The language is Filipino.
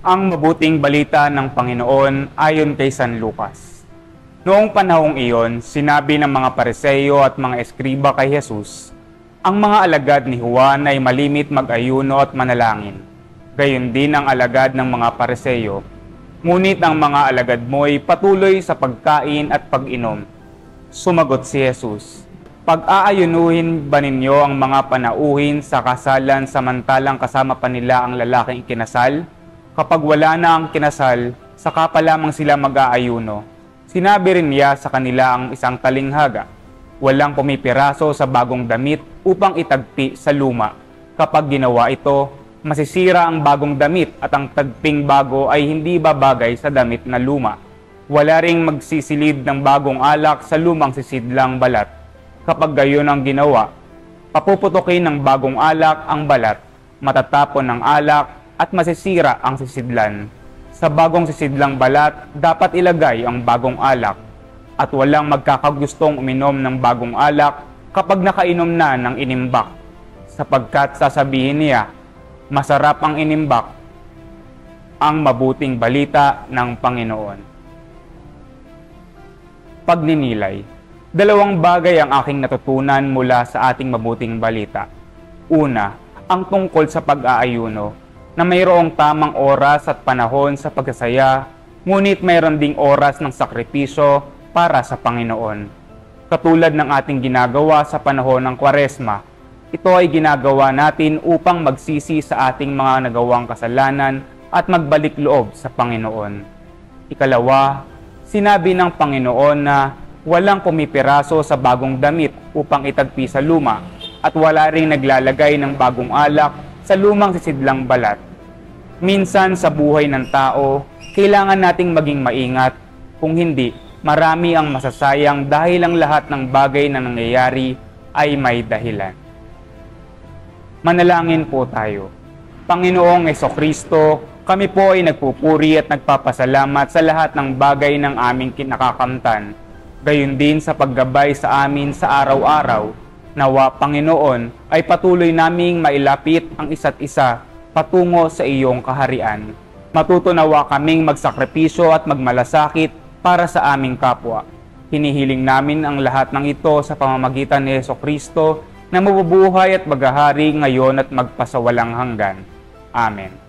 Ang mabuting balita ng Panginoon ayon kay San Lucas. Noong panahong iyon, sinabi ng mga Pariseo at mga eskriba kay Jesus, ang mga alagad ni Juan ay malimit mag-ayuno at manalangin. Gayon din ang alagad ng mga Pariseo. Ngunit ang mga alagad mo ay patuloy sa pagkain at pag-inom. Sumagot si Jesus, pag-aayunuhin ba ninyo ang mga panauhin sa kasalan samantalang kasama pa nila ang lalaking ikinasal? Kapag wala na ang kinasal, saka pa lamang sila mag-aayuno. Sinabi rin niya sa kanila ang isang talinghaga, walang pumipiraso sa bagong damit upang itagpi sa luma. Kapag ginawa ito, masisira ang bagong damit at ang tagping bago ay hindi babagay sa damit na luma. Wala ring magsisilid ng bagong alak sa lumang sisidlang balat. Kapag gayon ang ginawa, papuputukin ng bagong alak ang balat, matatapon ng alak at masisira ang sisidlan. Sa bagong sisidlang balat, dapat ilagay ang bagong alak at walang magkakagustong uminom ng bagong alak kapag nakainom na ng inimbak, sapagkat sasabihin niya, masarap ang inimbak. Ang mabuting balita ng Panginoon. Pagninilay. Dalawang bagay ang aking natutunan mula sa ating mabuting balita. Una, ang tungkol sa pag-aayuno, na mayroong tamang oras at panahon sa pagsasaya, ngunit mayroon ding oras ng sakripisyo para sa Panginoon. Katulad ng ating ginagawa sa panahon ng Kwaresma, ito ay ginagawa natin upang magsisi sa ating mga nagawang kasalanan at magbalik loob sa Panginoon. Ikalawa, sinabi ng Panginoon na walang pumipiraso sa bagong damit upang itagpi sa luma at wala ring naglalagay ng bagong alak sa lumang sisidlang balat. Minsan sa buhay ng tao, kailangan nating maging maingat. Kung hindi, marami ang masasayang dahil ang lahat ng bagay na nangyayari ay may dahilan. Manalangin po tayo. Panginoong Jesucristo, kami po ay nagpupuri at nagpapasalamat sa lahat ng bagay ng aming kinakakamtan. Gayon din sa paggabay sa amin sa araw-araw, nawa Panginoon ay patuloy naming mailapit ang isa't isa patungo sa iyong kaharian. Matuto nawa kaming magsakripisyo at magmalasakit para sa aming kapwa. Hinihiling namin ang lahat ng ito sa pamamagitan ni Jesucristo na mabubuhay at maghahari ngayon at magpasawalang hanggan. Amen.